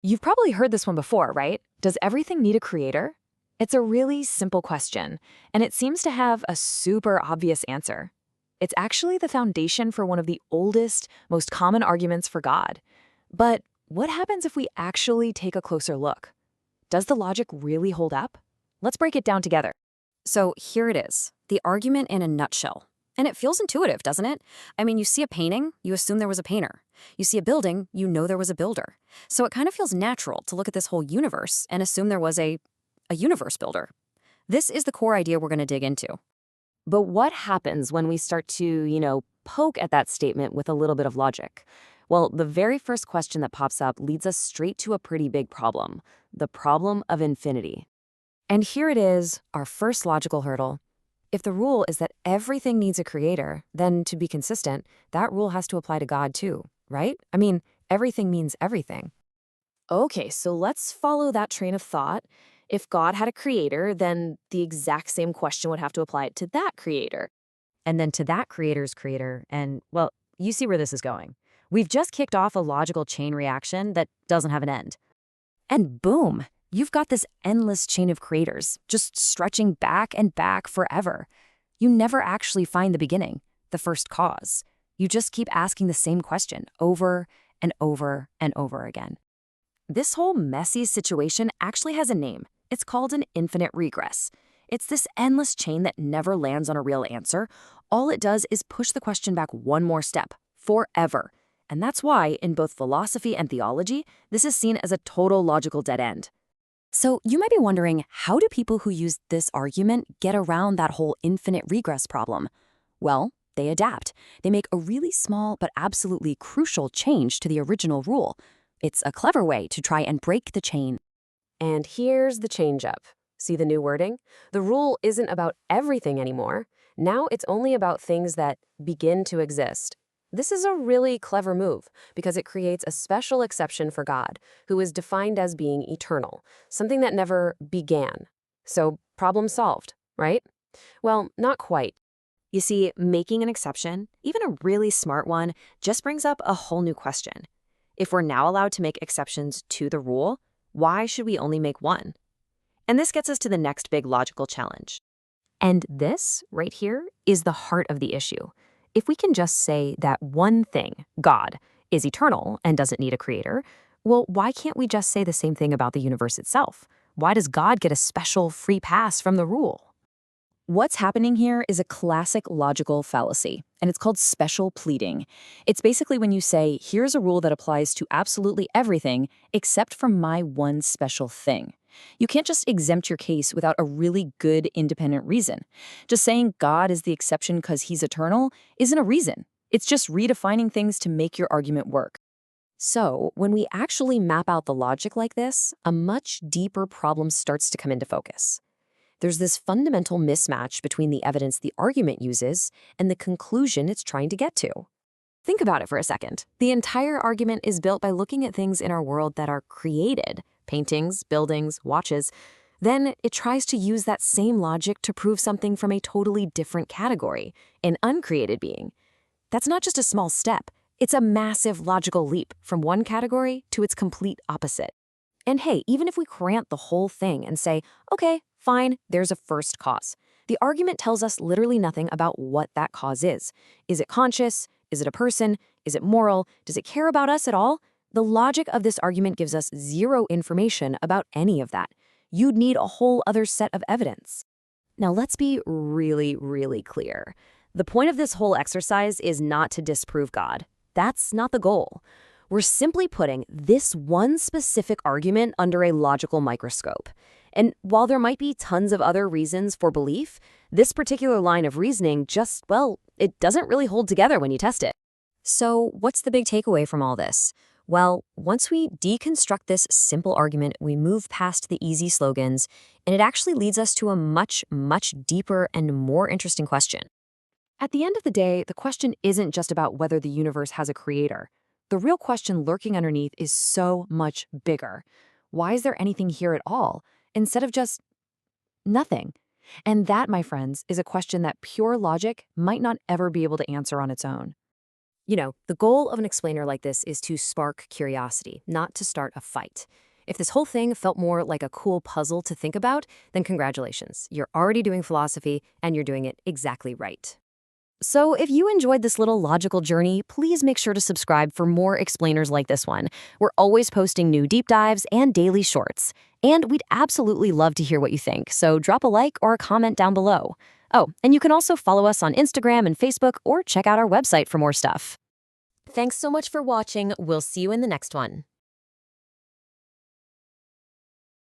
You've probably heard this one before, right? Does everything need a creator? It's a really simple question, and it seems to have a super obvious answer. It's actually the foundation for one of the oldest, most common arguments for God. But what happens if we actually take a closer look? Does the logic really hold up? Let's break it down together. So here it is, the argument in a nutshell. And it feels intuitive, doesn't it? I mean, you see a painting, you assume there was a painter. You see a building, you know there was a builder. So it kind of feels natural to look at this whole universe and assume there was a universe builder. This is the core idea we're going to dig into. But what happens when we start to, poke at that statement with a little bit of logic? Well, the very first question that pops up leads us straight to a pretty big problem, the problem of infinity. And here it is, our first logical hurdle. If the rule is that everything needs a creator, then to be consistent, that rule has to apply to God too, right? I mean, everything means everything. Okay, so let's follow that train of thought. If God had a creator, then the exact same question would have to apply to that creator. And then to that creator's creator, and, well, you see where this is going. We've just kicked off a logical chain reaction that doesn't have an end. And boom, you've got this endless chain of creators, just stretching back and back forever. You never actually find the beginning, the first cause. You just keep asking the same question over and over and over again. This whole messy situation actually has a name. It's called an infinite regress. It's this endless chain that never lands on a real answer. All it does is push the question back one more step, forever. And that's why, in both philosophy and theology, this is seen as a total logical dead end. So you might be wondering, how do people who use this argument get around that whole infinite regress problem? Well, they adapt. They make a really small but absolutely crucial change to the original rule. It's a clever way to try and break the chain. And here's the change up. See the new wording? The rule isn't about everything anymore. Now it's only about things that begin to exist. This is a really clever move because it creates a special exception for God, who is defined as being eternal, something that never began. So problem solved, right? Well, not quite. You see, making an exception, even a really smart one, just brings up a whole new question. If we're now allowed to make exceptions to the rule, why should we only make one? And this gets us to the next big logical challenge. And this, right here, is the heart of the issue. If we can just say that one thing, God, is eternal and doesn't need a creator, well, why can't we just say the same thing about the universe itself? Why does God get a special free pass from the rule? What's happening here is a classic logical fallacy, and it's called special pleading. It's basically when you say, here's a rule that applies to absolutely everything except for my one special thing. You can't just exempt your case without a really good independent reason. Just saying God is the exception because he's eternal isn't a reason. It's just redefining things to make your argument work. So, when we actually map out the logic like this, a much deeper problem starts to come into focus. There's this fundamental mismatch between the evidence the argument uses and the conclusion it's trying to get to. Think about it for a second. The entire argument is built by looking at things in our world that are created, paintings, buildings, watches. Then it tries to use that same logic to prove something from a totally different category, an uncreated being. That's not just a small step. It's a massive logical leap from one category to its complete opposite. And hey, even if we grant the whole thing and say, okay, fine, there's a first cause, the argument tells us literally nothing about what that cause is. Is it conscious? Is it a person? Is it moral? Does it care about us at all? The logic of this argument gives us zero information about any of that. You'd need a whole other set of evidence. Now let's be really, really clear. The point of this whole exercise is not to disprove God. That's not the goal. We're simply putting this one specific argument under a logical microscope. And while there might be tons of other reasons for belief, this particular line of reasoning just, well, it doesn't really hold together when you test it. So what's the big takeaway from all this? Well, once we deconstruct this simple argument, we move past the easy slogans, and it actually leads us to a much, much deeper and more interesting question. At the end of the day, the question isn't just about whether the universe has a creator. The real question lurking underneath is so much bigger. Why is there anything here at all, instead of just nothing? And that, my friends, is a question that pure logic might not ever be able to answer on its own. The goal of an explainer like this is to spark curiosity, not to start a fight. If this whole thing felt more like a cool puzzle to think about, then congratulations. You're already doing philosophy, and you're doing it exactly right. So if you enjoyed this little logical journey, please make sure to subscribe for more explainers like this one. We're always posting new deep dives and daily shorts. And we'd absolutely love to hear what you think, so drop a like or a comment down below. Oh, and you can also follow us on Instagram and Facebook or check out our website for more stuff. Thanks so much for watching. We'll see you in the next one.